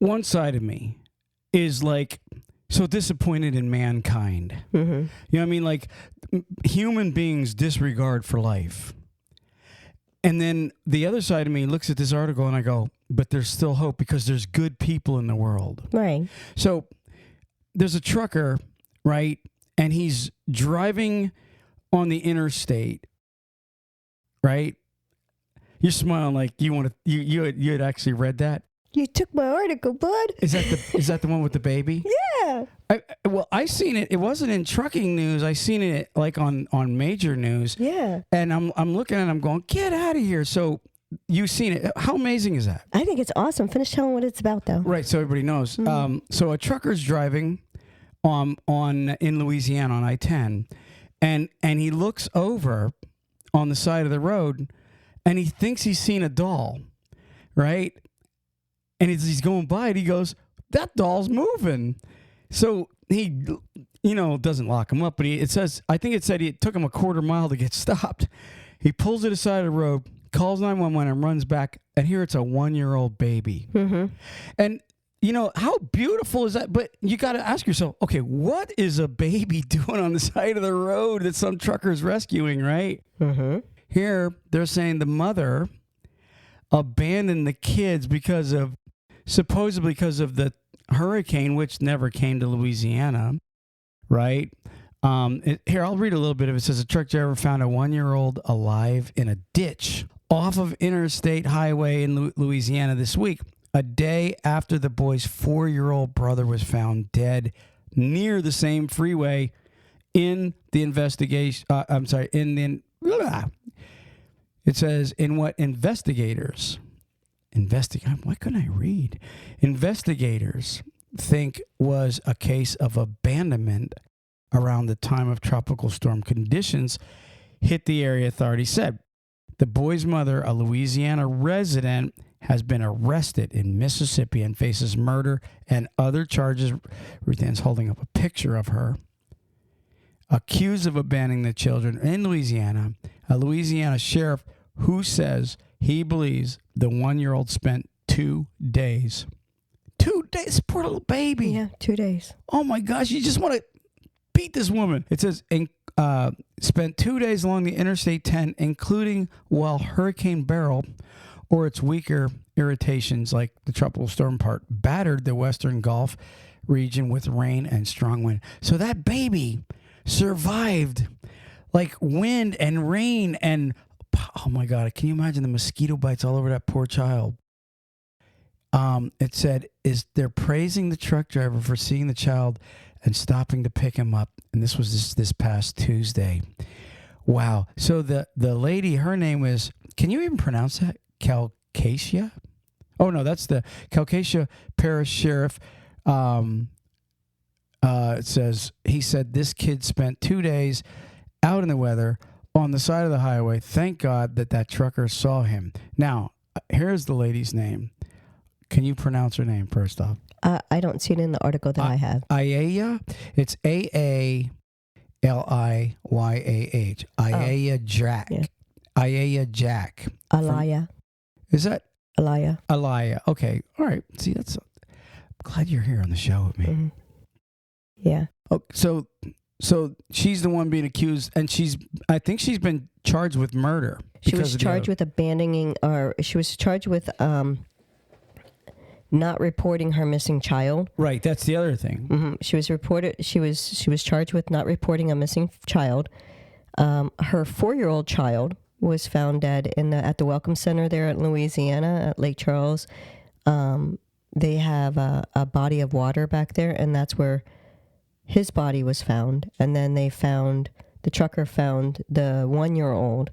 one side of me is like so disappointed in mankind. Mm-hmm. You know what I mean? Like human beings disregard for life. And then the other side of me looks at this article and I go, but there's still hope because there's good people in the world. Right. So there's a trucker, right? And he's driving on the interstate, right? You're smiling like you want to. You had actually read that. You took my article, bud. Is that the one with the baby? Yeah. I seen it. It wasn't in trucking news. I seen it like on major news. Yeah. And I'm looking at it, I'm going, get out of here. So you've seen it. How amazing is that? I think it's awesome. Finish telling what it's about, though. Right. So everybody knows. So a trucker's driving in Louisiana on I-10, and he looks over on the side of the road, and he thinks he's seen a doll, right? And he's going by it. He goes, that doll's moving. So he, doesn't lock him up, but I think it said it took him a quarter mile to get stopped. He pulls it aside of the road, calls 911 and runs back. And here it's a 1-year-old baby. Mm-hmm. And how beautiful is that? But you got to ask yourself, okay, what is a baby doing on the side of the road that some trucker's rescuing, right? Mm-hmm. Here, they're saying the mother abandoned the kids supposedly because of the hurricane, which never came to Louisiana, right? Here, I'll read a little bit of it. It says a truck driver found a 1-year-old alive in a ditch off of Interstate Highway in Louisiana this week, a day after the boy's 4-year-old brother was found dead near the same freeway in the investigation. It says in what investigators why couldn't I read? Investigators think was a case of abandonment around the time of tropical storm conditions hit the area, authorities said. The boy's mother, a Louisiana resident, has been arrested in Mississippi and faces murder and other charges. Ruth Ann's holding up a picture of her. Accused of abandoning the children in Louisiana, a Louisiana sheriff who says he believes the 1-year-old spent 2 days. 2 days? Poor little baby. Yeah, 2 days. Oh my gosh, you just want to beat this woman. It says spent 2 days along the Interstate 10, including while Hurricane Beryl or its weaker irritations like the tropical storm part battered the western Gulf region with rain and strong wind. So that baby survived like wind and rain and oh my God, can you imagine the mosquito bites all over that poor child? It said, they're praising the truck driver for seeing the child and stopping to pick him up. And this was this past Tuesday. Wow. So the lady, her name is, can you even pronounce that? Calcasia? Oh, no, that's the Calcasia Parish Sheriff. It says, he said this kid spent 2 days out in the weather on the side of the highway. Thank God that trucker saw him. Now, here's the lady's name. Can you pronounce her name first off? I don't see it in the article that I have. Ayaya? It's Aaliyyah. Ayaya Jack. Yeah. Ayaya Jack. Alaya. Is that? Alaya. Alaya. Okay. All right. See, I'm glad you're here on the show with me. Mm-hmm. Yeah. Oh, so she's the one being accused, and I think she's been charged with murder. She was charged with abandoning, or she was charged with not reporting her missing child. Right, that's the other thing. Mm-hmm. She was charged with not reporting a missing child. Her 4-year-old child was found dead at the Welcome Center there in Louisiana at Lake Charles. They have a body of water back there, and that's where his body was found. And then the trucker found the 1-year-old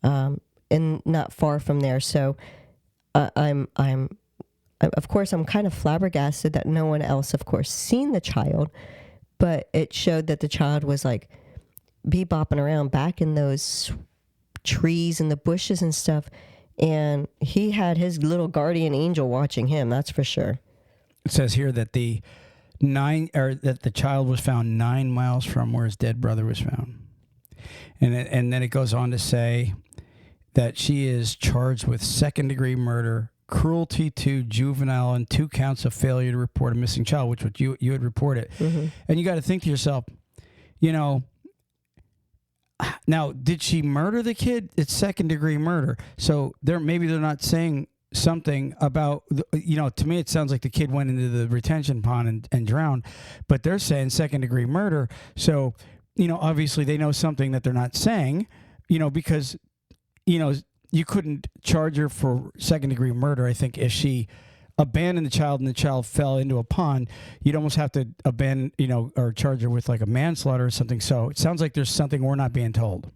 and not far from there. So I'm of course, I'm kind of flabbergasted that no one else, of course, seen the child, but it showed that the child was like bebopping around back in those trees and the bushes and stuff, and he had his little guardian angel watching him. That's for sure. It says here that the child was found 9 miles from where his dead brother was found, and then it goes on to say that she is charged with second-degree murder, cruelty to juvenile and 2 counts of failure to report a missing child, which you had reported. Mm-hmm. And you got to think to yourself, now, did she murder the kid? It's second-degree murder. So maybe they're not saying something about, to me it sounds like the kid went into the retention pond and drowned, but they're saying second-degree murder. So, obviously they know something that they're not saying, because, you couldn't charge her for second-degree murder. I think if she abandoned the child and the child fell into a pond, you'd almost have to abandon, or charge her with like a manslaughter or something. So it sounds like there's something we're not being told.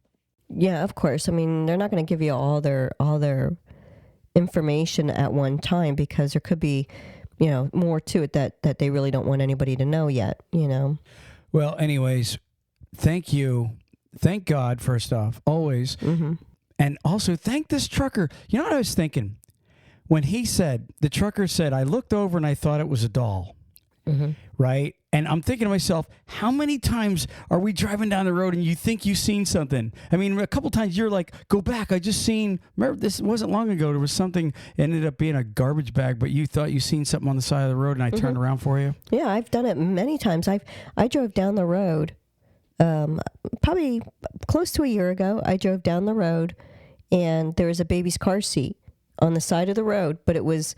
Yeah, of course. I mean, they're not going to give you all their information at one time, because there could be, more to it that they really don't want anybody to know yet, Well, anyways, thank you. Thank God, first off, always. Mm-hmm. And also thank this trucker. You know what I was thinking? When the trucker said, I looked over and I thought it was a doll, mm-hmm. right? And I'm thinking to myself, how many times are we driving down the road and you think you've seen something? I mean, a couple times you're like, go back. Remember, this wasn't long ago. There was something, ended up being a garbage bag, but you thought you seen something on the side of the road and I mm-hmm. turned around for you. Yeah, I've done it many times. I drove down the road, probably close to a year ago. I drove down the road and there was a baby's car seat on the side of the road, but it was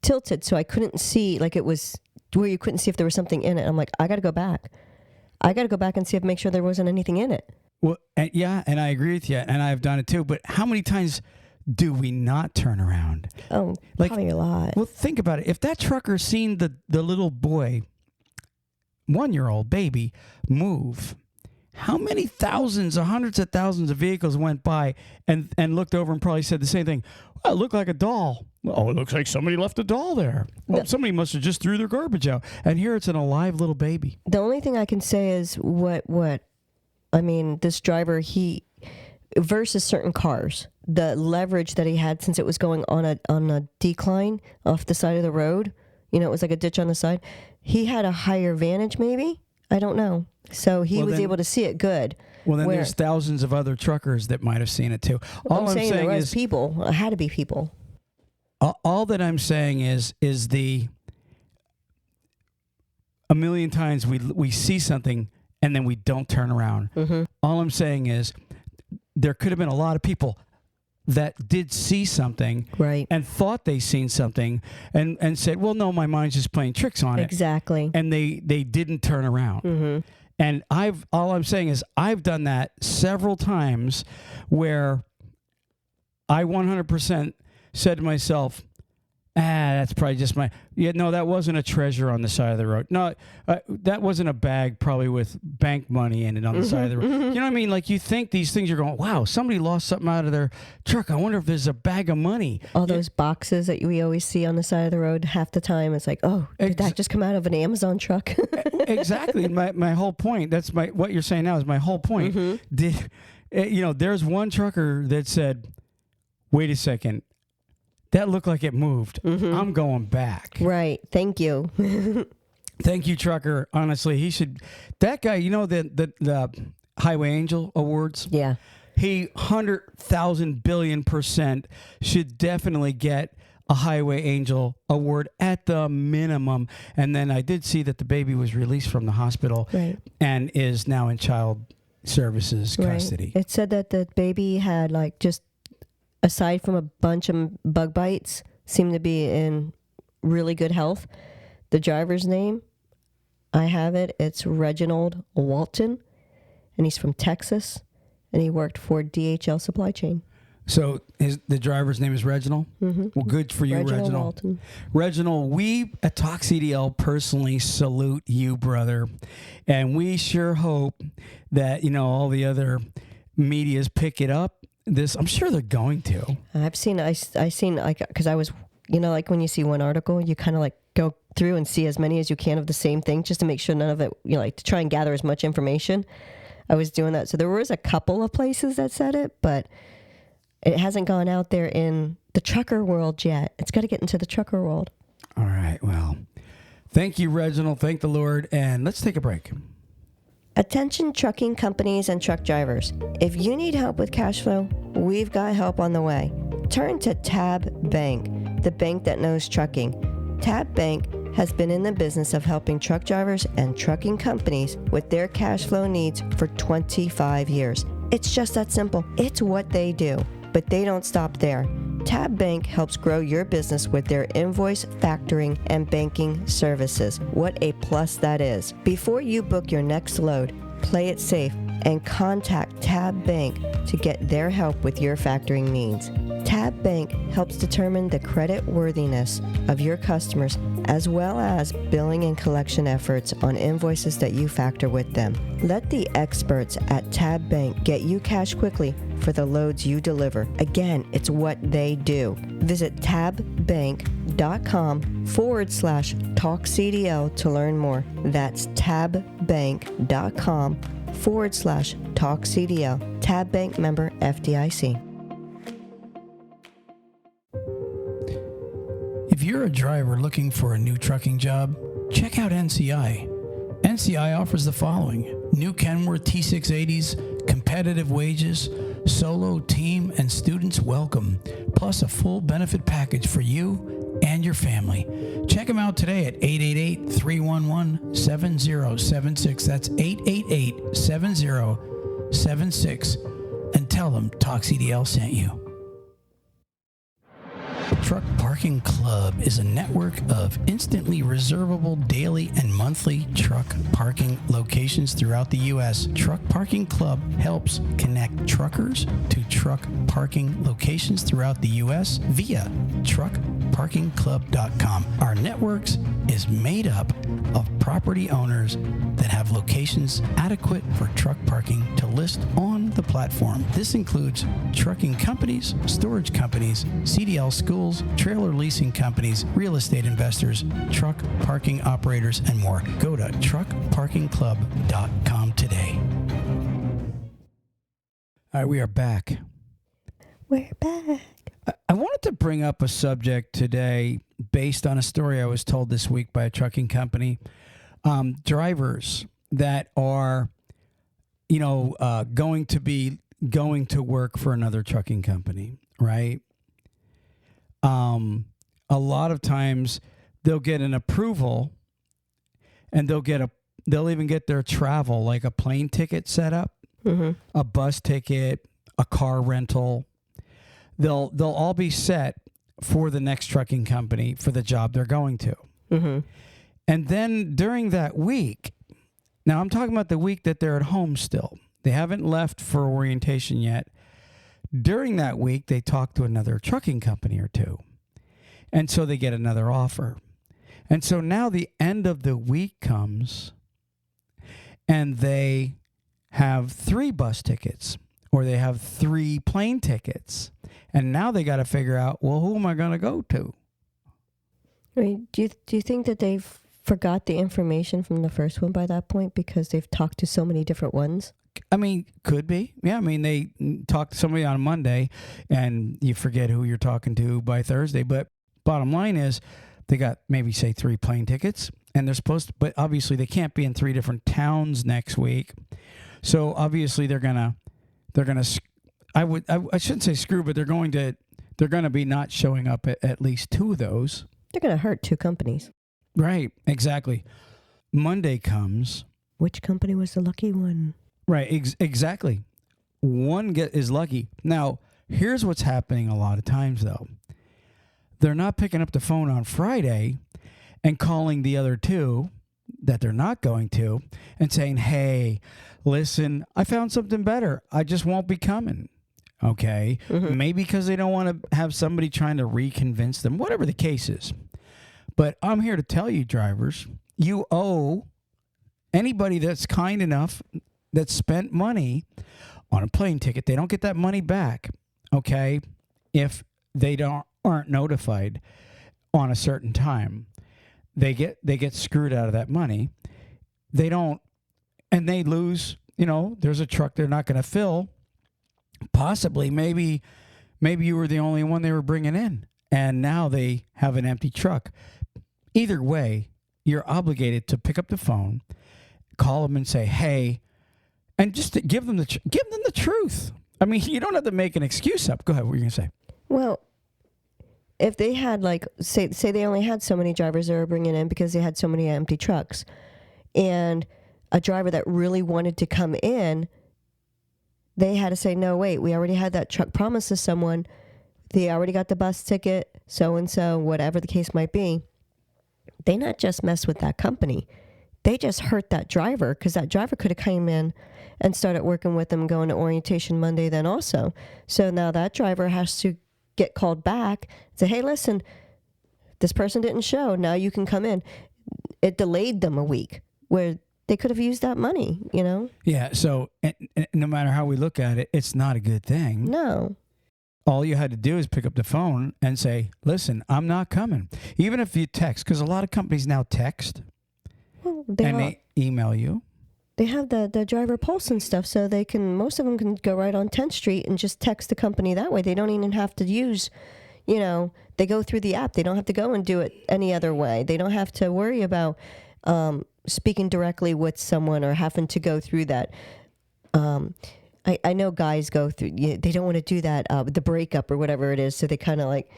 tilted, so I couldn't see, like it was where you couldn't see if there was something in it. I'm like, I got to go back. I got to go back and see make sure there wasn't anything in it. Well, and I agree with you, and I've done it too, but how many times do we not turn around? Oh, probably a lot. Well, think about it. If that trucker seen the little boy, 1-year-old baby, move, how many thousands or hundreds of thousands of vehicles went by and looked over and probably said the same thing? Well, it looked like a doll. Oh, it looks like somebody left a doll there. Oh, somebody must have just threw their garbage out. And here it's an alive little baby. The only thing I can say is this driver, he versus certain cars, the leverage that he had, since it was going on a decline off the side of the road, it was like a ditch on the side. He had a higher vantage, maybe. I don't know. So he was able to see it good. Well, then there's thousands of other truckers that might have seen it too. All I'm saying there was people. It had to be people. All that I'm saying is a million times we see something and then we don't turn around. Mm-hmm. All I'm saying is there could have been a lot of people that did see something, right, and thought they seen something and said, well, no, my mind's just playing tricks on it. Exactly. And they didn't turn around. Mm-hmm. And all I'm saying is I've done that several times where I 100% said to myself, that's probably just that wasn't a treasure on the side of the road. No, that wasn't a bag probably with bank money in it on the side of the road. Mm-hmm. You know what I mean? Like you think these things, you're going, wow, somebody lost something out of their truck. I wonder if there's a bag of money. All those boxes that we always see on the side of the road half the time. It's like, oh, did that just come out of an Amazon truck? Exactly. My whole point, what you're saying now is my whole point. Mm-hmm. There's one trucker that said, wait a second, that looked like it moved. Mm-hmm. I'm going back. Right. Thank you. Thank you, trucker. Honestly, he should. That guy, the Highway Angel Awards. Yeah. He 100,000 billion% should definitely get a Highway Angel Award at the minimum. And then I did see that the baby was released from the hospital, right, and is now in child services custody. Right. It said that the baby had just, aside from a bunch of bug bites, seemed to be in really good health. The driver's name, I have it. It's Reginald Walton, and he's from Texas, and he worked for DHL Supply Chain. So the driver's name is Reginald? Mm-hmm. Well, good for you, Reginald. Walton. Reginald, we at Talk CDL personally salute you, brother. And we sure hope that, all the other medias pick it up. I'm sure they're going to. I seen because I was, when you see one article, you kind of go through and see as many as you can of the same thing, just to make sure none of it, to try and gather as much information. I was doing that. So there was a couple of places that said it, but it hasn't gone out there in the trucker world yet. It's got to get into the trucker world. All right. Well, thank you, Reginald. Thank the Lord. And let's take a break. Attention trucking companies and truck drivers. If you need help with cash flow, we've got help on the way. Turn to Tab Bank. the bank that knows trucking. Tab Bank has been in the business of helping truck drivers and trucking companies with their cash flow needs for 25 years. It's just that simple. It's what they do. But they don't stop there. Tab Bank helps grow your business with their invoice, factoring, and banking services. What a plus that is. Before you book your next load, play it safe and contact Tab Bank to get their help with your factoring needs. Tab Bank helps determine the credit worthiness of your customers as well as billing and collection efforts on invoices that you factor with them. Let the experts at Tab Bank get you cash quickly for the loads you deliver. Again, it's what they do. Visit tabbank.com/TalkCDL to learn more. That's tabbank.com/TalkCDL. Tab Bank member FDIC. If you're a driver looking for a new trucking job, check out NCI. NCI offers the following: new Kenworth T680s, competitive wages, solo, team, and students welcome, plus a full benefit package for you and your family. Check them out today at 888-311-7076. That's 888-7076. And tell them Talk CDL sent you. Truck Parking Club is a network of instantly reservable daily and monthly truck parking locations throughout the U.S. Truck Parking Club helps connect truckers to truck parking locations throughout the U.S. via truckparkingclub.com. Our networks is made up of property owners that have locations adequate for truck parking to list on the platform. This includes trucking companies, storage companies, CDL schools, trailer leasing companies, real estate investors, truck parking operators, and more. Go to truckparkingclub.com today. All right, we are back. We're back. I wanted to bring up a subject today based on a story I was told this week by a trucking company. Drivers that are, going to work for another trucking company, right? A lot of times they'll get an approval and they'll even get their travel, like a plane ticket set up, a bus ticket, a car rental. They'll all be set for the next trucking company for the job they're going to. Mm-hmm. And then during that week, now I'm talking about the week that they're at home still. They haven't left for orientation yet. During that week, they talk to another trucking company or two. And so they get another offer. And so now the end of the week comes and they have 3 bus tickets or they have 3 plane tickets. And now they got to figure out, well, who am I going to go to? I mean, do you think that they've forgot the information from the first one by that point because they've talked to so many different ones? I mean, could be. Yeah, I mean, they talk to somebody on Monday and you forget who you're talking to by Thursday. But bottom line is they got maybe, say, 3 plane tickets and they're supposed to, but obviously they can't be in 3 different towns next week. So obviously they're going to, I shouldn't say screw, but they're going to be not showing up at least 2 of those. They're going to hurt 2 companies. Right, exactly. Monday comes. Which company was the lucky one? Right, exactly. One is lucky. Now, here's what's happening a lot of times, though. They're not picking up the phone on Friday and calling the other 2 that they're not going to and saying, hey, listen, I found something better. I just won't be coming. Okay? Mm-hmm. Maybe because they don't want to have somebody trying to reconvince them, whatever the case is. But I'm here to tell you, drivers, you owe anybody that's kind enough that spent money on a plane ticket. They don't get that money back, okay, if they aren't notified on a certain time. They get screwed out of that money. They don't, and they lose, there's a truck they're not going to fill. Possibly, maybe you were the only one they were bringing in, and now they have an empty truck. Either way, you're obligated to pick up the phone, call them and say, hey, and just to give them the truth. I mean, you don't have to make an excuse up. Go ahead. What were you going to say? Well, if they had like say they only had so many drivers they were bringing in because they had so many empty trucks, and a driver that really wanted to come in, they had to say, no, wait, we already had that truck promised to someone. They already got the bus ticket, so and so, whatever the case might be. They not just mess with that company. They just hurt that driver, because that driver could have came in and started working with them, going to orientation Monday then also. So now that driver has to get called back, say, hey, listen, this person didn't show. Now you can come in. It delayed them a week where they could have used that money, you know? Yeah. So and no matter how we look at it, it's not a good thing. No. All you had to do is pick up the phone and say, listen, I'm not coming. Even if you text, because a lot of companies now text Well, they email you. They have the driver pulse and stuff, so they can, most of them can go right on 10th Street and just text the company that way. They don't even have to use, they go through the app. They don't have to go and do it any other way. They don't have to worry about speaking directly with someone or having to go through that. I know guys go through, they don't want to do that, the breakup or whatever it is, so they kind of like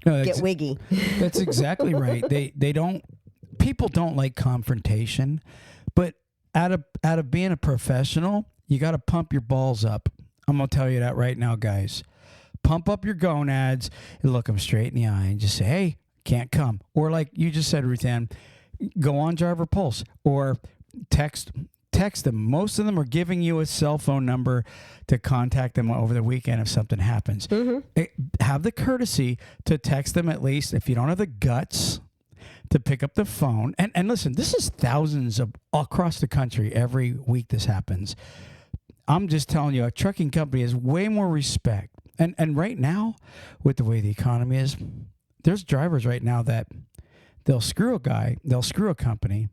get wiggy. That's exactly right. People don't like confrontation, but out of being a professional, you got to pump your balls up. I'm going to tell you that right now, guys. Pump up your gonads and look them straight in the eye and just say, hey, can't come. Or like you just said, Ruth Ann, go on Driver Pulse or text them. Most of them are giving you a cell phone number to contact them over the weekend if something happens. Mm-hmm. Have the courtesy to text them, at least if you don't have the guts to pick up the phone. And listen, this is thousands across the country every week this happens. I'm just telling you, a trucking company has way more respect. And right now, with the way the economy is, there's drivers right now that they'll screw a guy, they'll screw a company,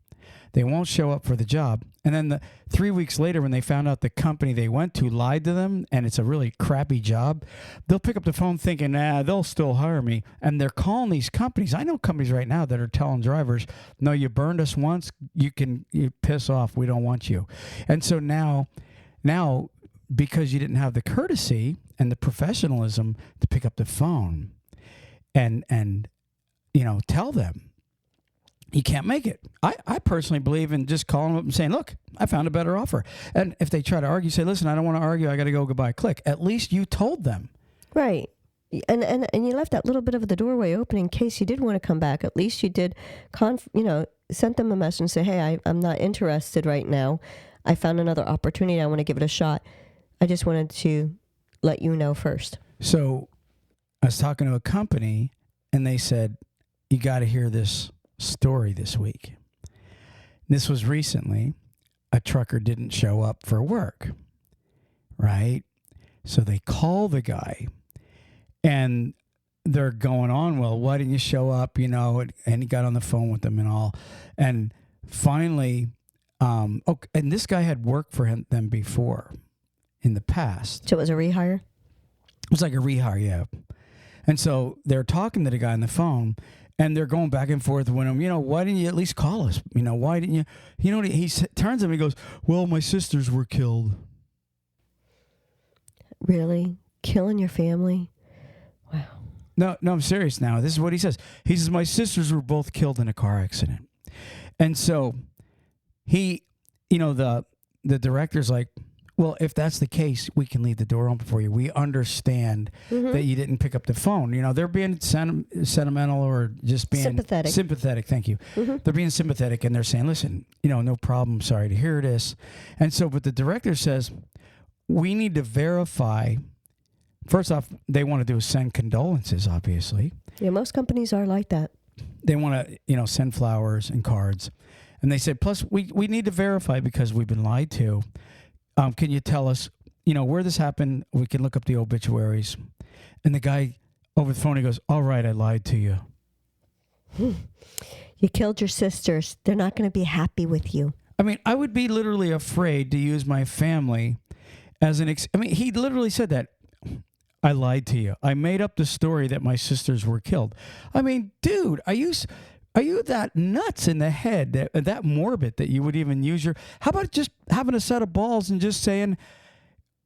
they won't show up for the job. And then 3 weeks later, when they found out the company they went to lied to them and it's a really crappy job, they'll pick up the phone thinking, they'll still hire me. And they're calling these companies. I know companies right now that are telling drivers, no, you burned us once, you piss off, we don't want you. And so now, because you didn't have the courtesy and the professionalism to pick up the phone and tell them, you can't make it. I personally believe in just calling them up and saying, look, I found a better offer. And if they try to argue, say, listen, I don't want to argue. I got to go, goodbye, click. At least you told them. Right. And you left that little bit of the doorway open in case you did want to come back. At least you did, sent them a message and say, hey, I'm not interested right now. I found another opportunity. I want to give it a shot. I just wanted to let you know first. So I was talking to a company and they said, you got to hear this story this week. This was recently. A trucker didn't show up for work, right? So they call the guy and they're going on, well, why didn't you show up, and he got on the phone with them and all. And finally, and this guy had worked for them before in the past. So it was a rehire? It was like a rehire, yeah. And so they're talking to the guy on the phone and they're going back and forth with him, why didn't you at least call us? Why didn't you? He turns to him and he goes, well, my sisters were killed. Really? Killing your family? Wow. No, I'm serious now. This is what he says. He says, my sisters were both killed in a car accident. And so he, the director's like, well, if that's the case, we can leave the door open for you. We understand that you didn't pick up the phone. They're being sentimental or just being sympathetic. Sympathetic, thank you. Mm-hmm. They're being sympathetic and they're saying, listen, no problem. Sorry to hear this. And so, but the director says, we need to verify. First off, they want to do is send condolences, obviously. Yeah, most companies are like that. They want to, send flowers and cards. And they said, plus, we need to verify because we've been lied to. Can you tell us, where this happened? We can look up the obituaries. And the guy over the phone, he goes, all right, I lied to you. You killed your sisters. They're not going to be happy with you. I mean, I would be literally afraid to use my family as he literally said that. I lied to you. I made up the story that my sisters were killed. I mean, dude, are you that nuts in the head, that morbid that you would even use how about just having a set of balls and just saying,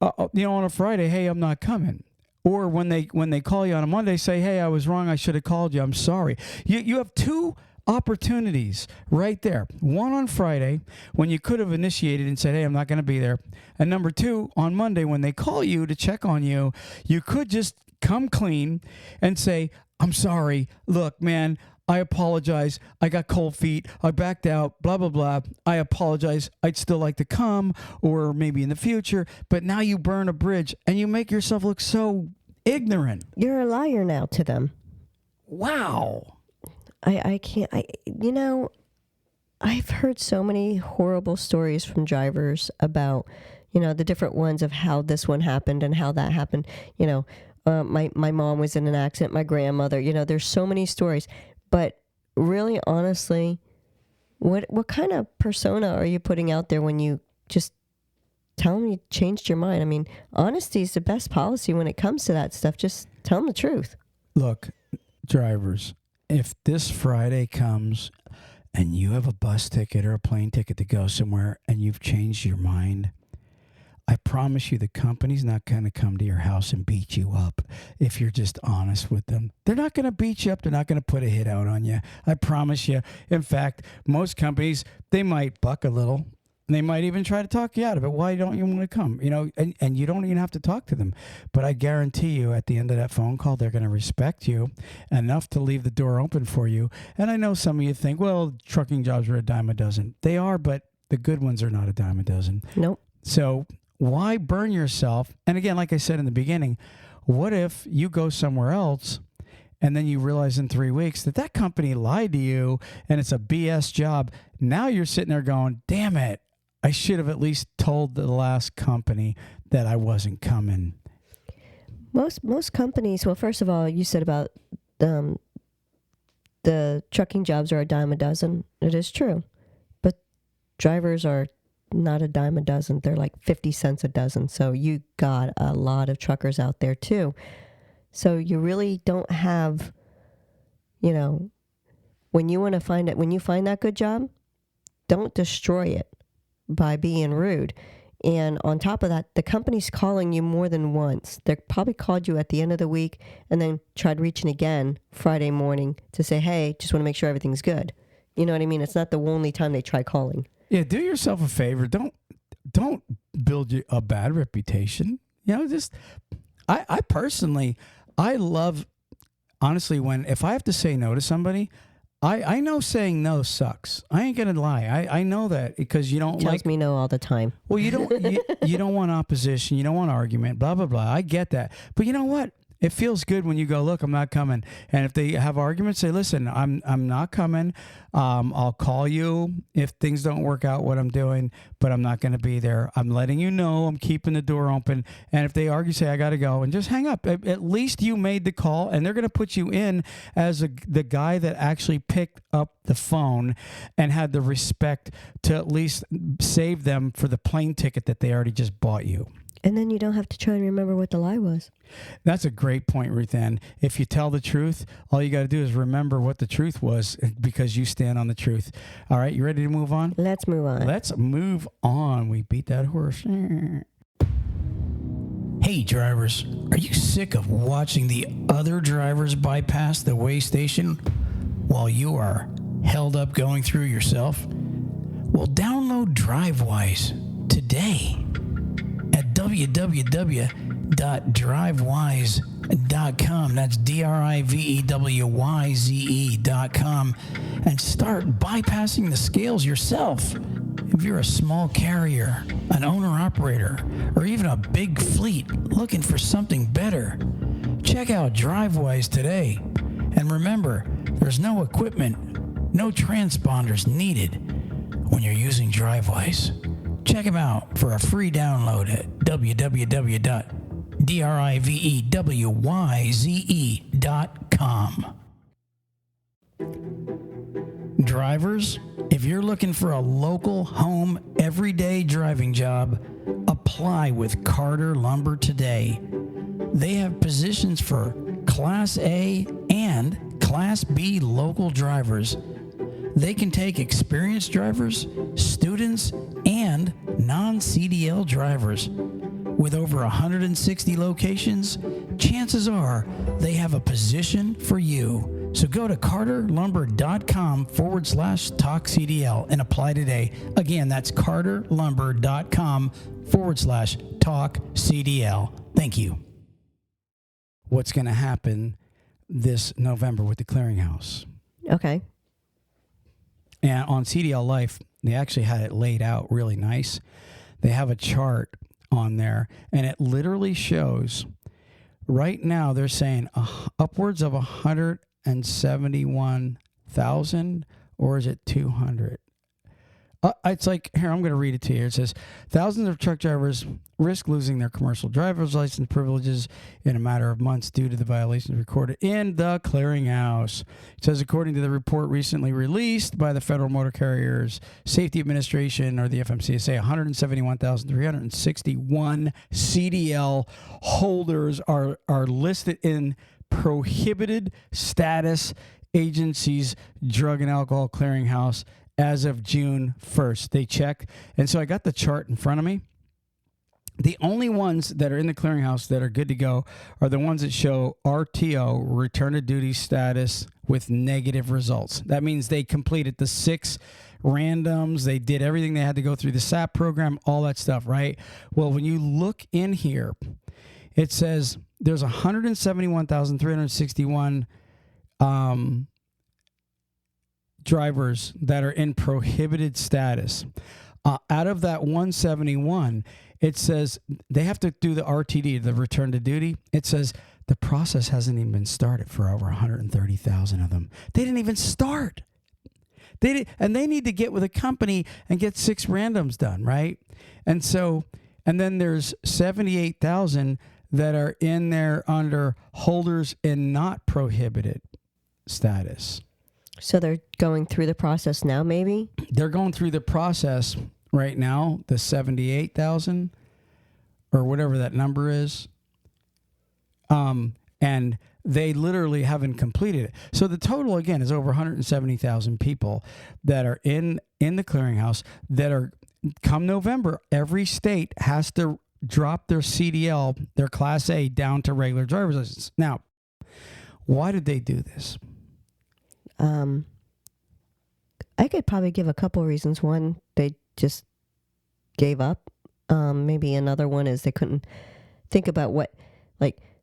on a Friday, hey, I'm not coming. Or when they call you on a Monday, say, hey, I was wrong. I should have called you. I'm sorry. You have two opportunities right there. One on Friday when you could have initiated and said, hey, I'm not going to be there. And number two, on Monday when they call you to check on you, you could just come clean and say, I'm sorry. Look, man, I apologize. I got cold feet. I backed out, blah, blah, blah. I apologize. I'd still like to come, or maybe in the future. But now you burn a bridge and you make yourself look so ignorant. You're a liar now to them. Wow. I can't, I've heard so many horrible stories from drivers about, the different ones of how this one happened and how that happened. My mom was in an accident, my grandmother, there's so many stories. But really, honestly, what kind of persona are you putting out there when you just tell them you changed your mind? I mean, honesty is the best policy when it comes to that stuff. Just tell them the truth. Look, drivers, if this Friday comes and you have a bus ticket or a plane ticket to go somewhere and you've changed your mind, I promise you the company's not going to come to your house and beat you up if you're just honest with them. They're not going to beat you up. They're not going to put a hit out on you. I promise you. In fact, most companies, they might buck a little. They might even try to talk you out of it. Why don't you want to come? And you don't even have to talk to them. But I guarantee you at the end of that phone call, they're going to respect you enough to leave the door open for you. And I know some of you think, well, trucking jobs are a dime a dozen. They are, but the good ones are not a dime a dozen. Nope. So why burn yourself? And again, like I said in the beginning, what if you go somewhere else and then you realize in 3 weeks that company lied to you and it's a BS job? Now you're sitting there going, damn it, I should have at least told the last company that I wasn't coming. Most companies, well, first of all, you said about the trucking jobs are a dime a dozen. It is true. But drivers are not a dime a dozen. They're like 50 cents a dozen. So you got a lot of truckers out there too. So you really don't have, when you want to find it, when you find that good job, don't destroy it by being rude. And on top of that, the company's calling you more than once. They probably called you at the end of the week and then tried reaching again Friday morning to say, hey, just want to make sure everything's good. You know what I mean? It's not the only time they try calling. Yeah, do yourself a favor. Don't build you a bad reputation. I personally, I love, honestly, if I have to say no to somebody, I know saying no sucks. I ain't gonna lie. I know that because you don't tells me no all the time. Well, you don't want opposition. You don't want argument. Blah blah blah. I get that, but you know what? It feels good when you go, look, I'm not coming. And if they have arguments, say, listen, I'm not coming. I'll call you if things don't work out what I'm doing, but I'm not going to be there. I'm letting you know. I'm keeping the door open. And if they argue, say, I got to go, and just hang up. At least you made the call, and they're going to put you in as the guy that actually picked up the phone and had the respect to at least save them for the plane ticket that they already just bought you. And then you don't have to try and remember what the lie was. That's a great point, Ruth Ann. If you tell the truth, all you got to do is remember what the truth was because you stand on the truth. All right, you ready to move on? Let's move on. Let's move on. We beat that horse. Hey, drivers, are you sick of watching the other drivers bypass the way station while you are held up going through yourself? Well, download DriveWise today at www.drivewise.com. That's DRIVEWYZE.com, and start bypassing the scales yourself. If you're a small carrier, an owner-operator, or even a big fleet looking for something better, check out DriveWise today. And remember, there's no equipment, no transponders needed when you're using DriveWise. Check them out for a free download at www.drivewYZE.com. Drivers, if you're looking for a local, home, everyday driving job, apply with Carter Lumber today. They have positions for Class A and Class B local drivers. They can take experienced drivers, students, and non-CDL drivers. With over 160 locations, chances are they have a position for you. So go to carterlumber.com/talk CDL and apply today. Again, that's carterlumber.com/talk CDL. Thank you. What's going to happen this November with the clearinghouse? Okay. And on CDL Life, they actually had it laid out really nice. They have a chart on there, and it literally shows right now they're saying upwards of 171,000, or is it 200? It's like, here, I'm going to read it to you. It says, thousands of truck drivers risk losing their commercial driver's license privileges in a matter of months due to the violations recorded in the clearinghouse. It says, according to the report recently released by the Federal Motor Carriers Safety Administration, or the FMCSA, 171,361 CDL holders are listed in prohibited status agencies drug and alcohol clearinghouse as of June 1st. They check. And so I got the chart in front of me. The only ones that are in the clearinghouse that are good to go are the ones that show RTO, return to duty status, with negative results. That means they completed the 6 randoms. They did everything they had to go through, the SAP program, all that stuff, right? Well, when you look in here, it says there's 171,361 drivers that are in prohibited status. Out of that 171, it says they have to do the RTD, the return to duty. It says the process hasn't even been started for over 130,000 of them. They didn't even start. And they need to get with a company and get 6 randoms done, right? And then there's 78,000 that are in there under holders in not prohibited status. So they're going through the process now, maybe? They're going through the process right now, the 78,000 or whatever that number is. And they literally haven't completed it. So the total, again, is over 170,000 people that are in the clearinghouse that are, come November, every state has to drop their CDL, their Class A, down to regular driver's license. Now, why did they do this? I could probably give a couple of reasons. One, they just gave up. Maybe another one is they couldn't think about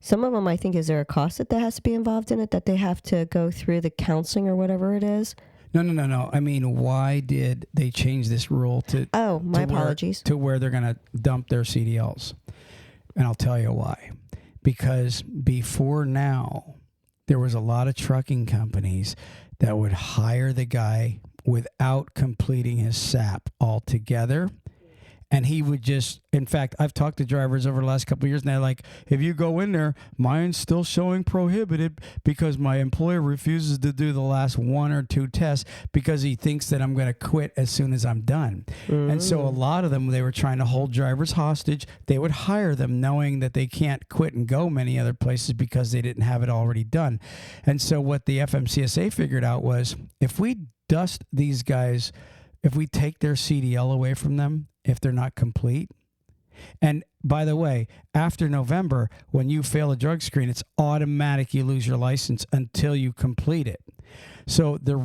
some of them, I think, is there a cost that has to be involved in it, that they have to go through the counseling or whatever it is? No. I mean, why did they change this rule to... Oh, my apologies. To where they're going to dump their CDLs. And I'll tell you why. Because before now, there was a lot of trucking companies that would hire the guy without completing his SAP altogether. And he would just, in fact, I've talked to drivers over the last couple of years, and they're like, if you go in there, mine's still showing prohibited because my employer refuses to do the last 1 or 2 tests because he thinks that I'm going to quit as soon as I'm done. And so a lot of them, they were trying to hold drivers hostage. They would hire them knowing that they can't quit and go many other places because they didn't have it already done. And so what the FMCSA figured out was, if we dust these guys, if we take their CDL away from them, if they're not complete. And by the way, after November, when you fail a drug screen, it's automatic you lose your license until you complete it. So the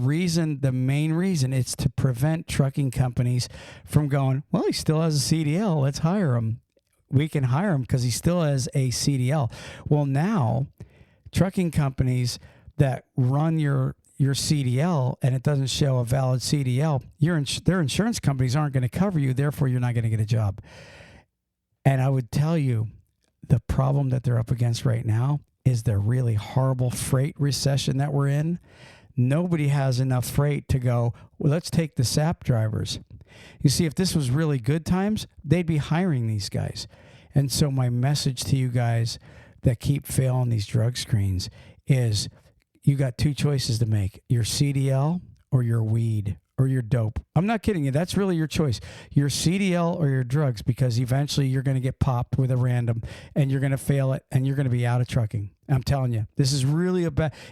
main reason, it's to prevent trucking companies from going, well, he still has a CDL, let's hire him. We can hire him because he still has a CDL. Well, now, trucking companies that run your CDL and it doesn't show a valid CDL, their insurance companies aren't going to cover you. Therefore, you're not going to get a job. And I would tell you, the problem that they're up against right now is the really horrible freight recession that we're in. Nobody has enough freight to go, well, let's take the SAP drivers. You see, if this was really good times, they'd be hiring these guys. And so my message to you guys that keep failing these drug screens is, you got 2 choices to make: your CDL or your weed or your dope. I'm not kidding you. That's really your choice. Your CDL or your drugs, because eventually you're going to get popped with a random and you're going to fail it and you're going to be out of trucking. I'm telling you, this is really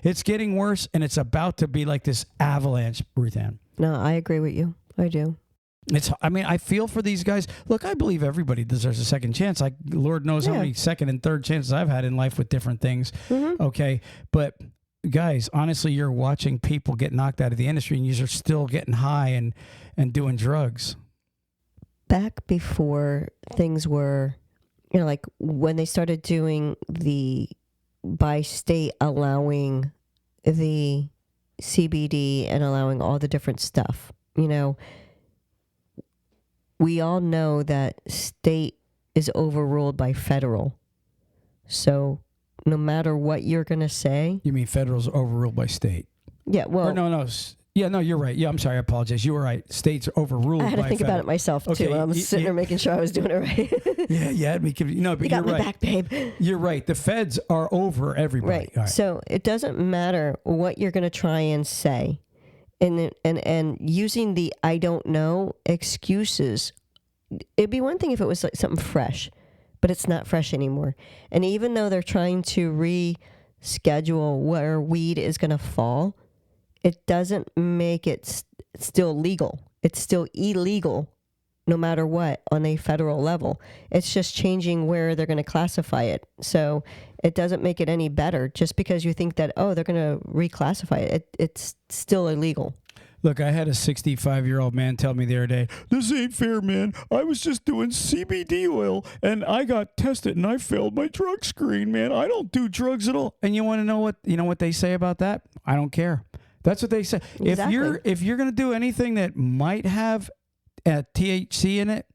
it's getting worse, and it's about to be like this avalanche, Ruth Ann. No, I agree with you. I do. I mean, I feel for these guys. Look, I believe everybody deserves a second chance. Like, Lord knows how many second and third chances I've had in life with different things. Okay. But guys, honestly, you're watching people get knocked out of the industry and you're still getting high and doing drugs. Back before things were, like when they started doing by state allowing the CBD and allowing all the different stuff, we all know that state is overruled by federal. So no matter what you're going to say. You mean federal's overruled by state? Yeah, well. Or no. Yeah, no, you're right. Yeah, I'm sorry. I apologize. You were right. States are overruled by I had to think federal. about it myself, too, when I was sitting there making sure I was doing it right. Yeah, you had me confused. No, but you got you're me right. back, babe. You're right. The feds are over everybody. Right. All right. So it doesn't matter what you're going to try and say. And using the I don't know excuses, it'd be one thing if it was like something fresh, but it's not fresh anymore. And even though they're trying to reschedule where weed is going to fall, it doesn't make it still legal. It's still illegal no matter what on a federal level. It's just changing where they're going to classify it. So it doesn't make it any better just because you think that, they're going to reclassify it. It's still illegal. Look, I had a 65-year-old man tell me the other day, this ain't fair, man. I was just doing CBD oil, and I got tested, and I failed my drug screen, man. I don't do drugs at all. And you want to know what they say about that? I don't care. That's what they say. Exactly. If you're going to do anything that might have THC in it,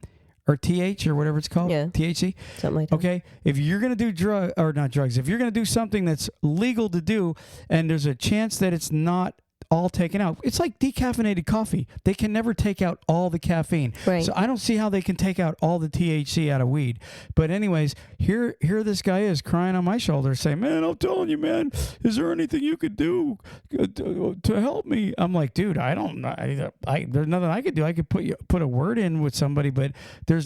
or TH, or whatever it's called, THC, something like that. Okay, if you're going to do if you're going to do something that's legal to do, and there's a chance that it's not all taken out. It's like decaffeinated coffee. They can never take out all the caffeine. Right. So I don't see how they can take out all the THC out of weed. But anyways, here this guy is crying on my shoulder saying, man, I'm telling you, man, is there anything you could do to help me? I'm like, dude, I don't know. There's nothing I could do. I could put a word in with somebody, but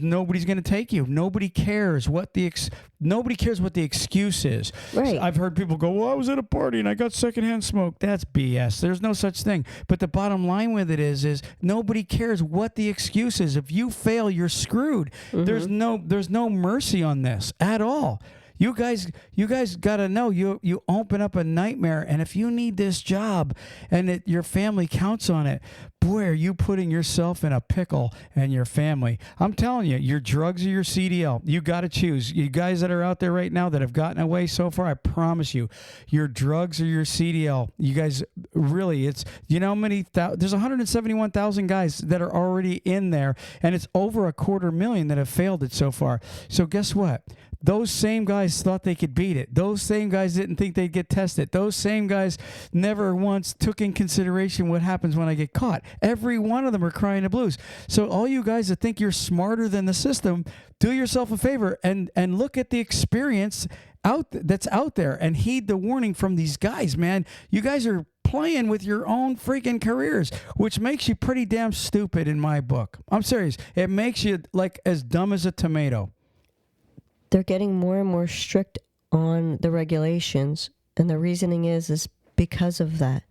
nobody's going to take you. Nobody cares what the excuse is. Right. So I've heard people go, well, I was at a party and I got secondhand smoke. That's BS. There's no such thing. But the bottom line with it is nobody cares what the excuse is. If you fail, you're screwed. Mm-hmm. There's no mercy on this at all. You guys got to know you open up a nightmare, and if you need this job and your family counts on it, boy, are you putting yourself in a pickle and your family. I'm telling you, your drugs or your CDL, you got to choose. You guys that are out there right now that have gotten away so far, I promise you, your drugs or your CDL. You guys really, how many? There's 171,000 guys that are already in there, and it's over 250,000 that have failed it so far. So guess what? Those same guys thought they could beat it. Those same guys didn't think they'd get tested. Those same guys never once took in consideration what happens when I get caught. Every one of them are crying the blues. So all you guys that think you're smarter than the system, do yourself a favor and look at the experience that's out there and heed the warning from these guys, man. You guys are playing with your own freaking careers, which makes you pretty damn stupid in my book. I'm serious. It makes you like as dumb as a tomato. They're getting more and more strict on the regulations, and the reasoning is because of that.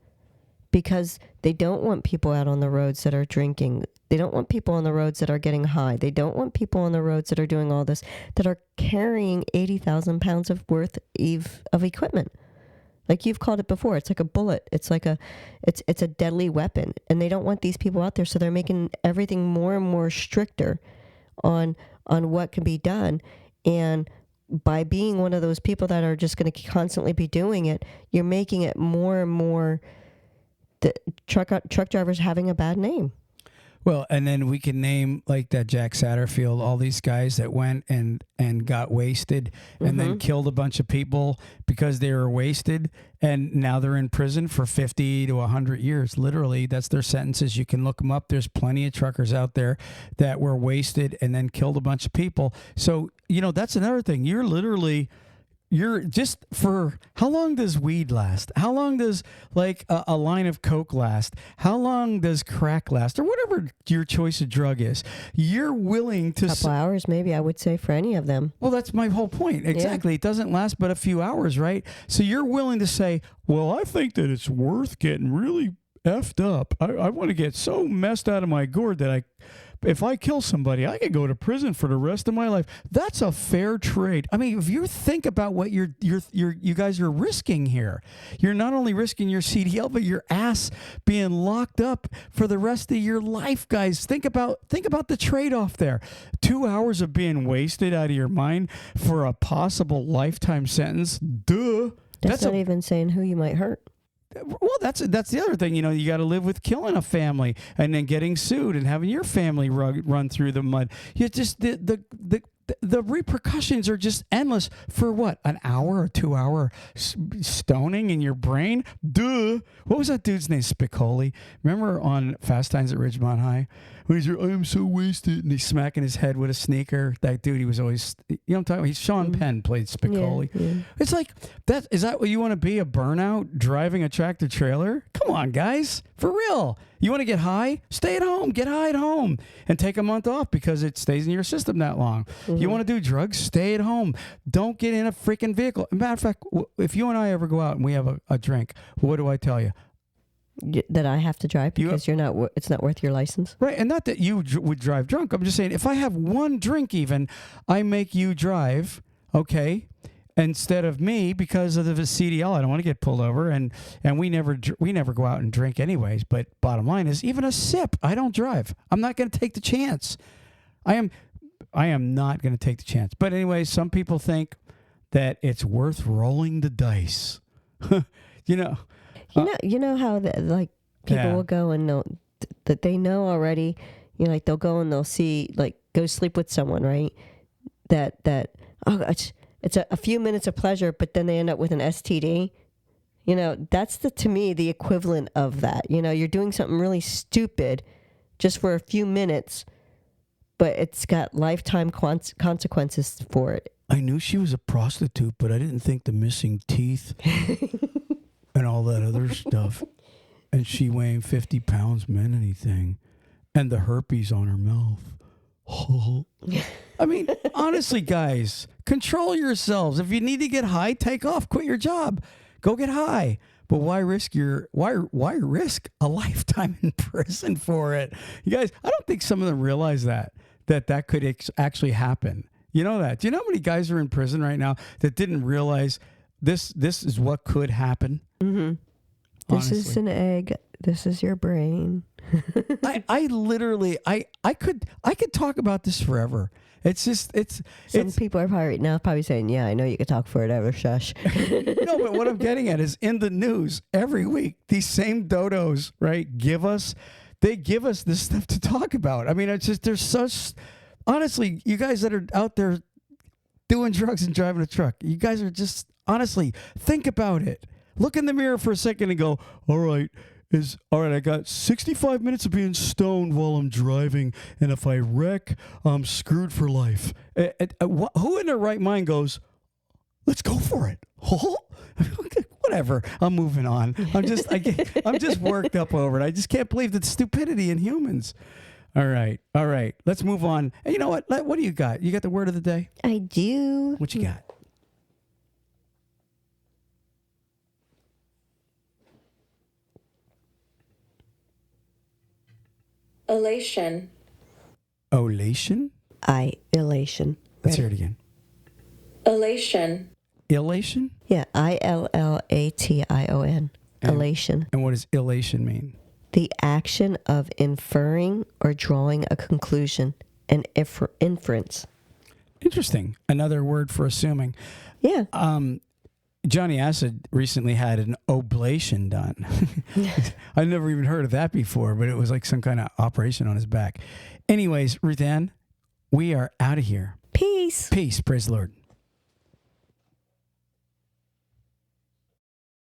Because they don't want people out on the roads that are drinking. They don't want people on the roads that are getting high. They don't want people on the roads that are doing all this, that are carrying 80,000 pounds worth of equipment. Like you've called it before, it's like a bullet. It's like it's a deadly weapon, and they don't want these people out there. So they're making everything more and more stricter on what can be done. And by being one of those people that are just going to constantly be doing it, you're making it more and more the truck drivers having a bad name. Well, and then we can name like that Jack Satterfield, all these guys that went and got wasted and then killed a bunch of people because they were wasted, and now they're in prison for 50 to 100 years. Literally, that's their sentences. You can look them up. There's plenty of truckers out there that were wasted and then killed a bunch of people. So, that's another thing. You're just for how long does weed last? How long does like a line of coke last? How long does crack last, or whatever your choice of drug is? You're willing to couple hours, maybe I would say for any of them. Well, that's my whole point. Exactly. Yeah. It doesn't last but a few hours, right? So you're willing to say, well, I think that it's worth getting really effed up. I want to get so messed out of my gourd that I if I kill somebody, I could go to prison for the rest of my life. That's a fair trade. I mean, if you think about what you guys are risking here, you're not only risking your CDL, but your ass being locked up for the rest of your life, guys. Think about the trade-off there. 2 hours of being wasted out of your mind for a possible lifetime sentence. Duh. That's not even saying who you might hurt. Well, that's the other thing. You know, you got to live with killing a family and then getting sued and having your family run through the mud. You just the repercussions are just endless for what, an hour or 2 hour stoning in your brain. Duh. What was that dude's name? Spicoli. Remember on Fast Times at Ridgemont High when he's like, I am so wasted, and he's smacking his head with a sneaker. That dude, he was always, you know what I'm talking about? Sean Penn played Spicoli. Yeah. It's like, is that what you want to be, a burnout driving a tractor trailer? Come on, guys, for real. You want to get high? Stay at home. Get high at home and take a month off because it stays in your system that long. You want to do drugs? Stay at home. Don't get in a freaking vehicle. Matter of fact, if you and I ever go out and we have a drink, what do I tell you? That I have to drive because it's not worth your license. Right, and not that you would drive drunk. I'm just saying, if I have one drink even, I make you drive, okay, instead of me because of the CDL. I don't want to get pulled over, and we never go out and drink anyways. But bottom line is, even a sip, I don't drive. I'm not going to take the chance. I am not going to take the chance. But anyways, some people think that it's worth rolling the dice. You know. You know how people will go and that they know already. You know, like they'll go and they'll see, like, go sleep with someone, right? That it's a few minutes of pleasure, but then they end up with an STD. You know, that's to me the equivalent of that. You know, you're doing something really stupid just for a few minutes, but it's got lifetime consequences for it. I knew she was a prostitute, but I didn't think the missing teeth. And all that other stuff. And she weighing 50 pounds meant anything. And the herpes on her mouth. I mean, honestly, guys, control yourselves. If you need to get high, take off. Quit your job. Go get high. But why risk a lifetime in prison for it? You guys, I don't think some of them realize that could actually happen. You know that? Do you know how many guys are in prison right now that didn't realize this is what could happen? Mm-hmm. This is an egg. This is your brain. I literally could talk about this forever. Some people are probably saying, yeah, I know you could talk forever, shush. No, but what I'm getting at is, in the news every week, these same dodos, right, give us this stuff to talk about. I mean, it's just, there's such, honestly, you guys that are out there doing drugs and driving a truck, you guys are just, honestly, think about it. Look in the mirror for a second and go, all right, I got 65 minutes of being stoned while I'm driving, and if I wreck, I'm screwed for life. Who in their right mind goes, let's go for it? Whatever. I'm moving on. I'm just worked up over it. I just can't believe the stupidity in humans. All right. Let's move on. And you know what? What do you got? You got the word of the day? I do. What you got? Elation. Olation? Elation. Let's hear it again. Elation. Elation? Yeah, ILLATION. Elation. And what does elation mean? The action of inferring or drawing a conclusion, an inference. Interesting. Another word for assuming. Yeah. Johnny Acid recently had an oblation done. I've never even heard of that before, but it was like some kind of operation on his back. Anyways, Ruth Ann, we are out of here. Peace. Peace. Praise the Lord.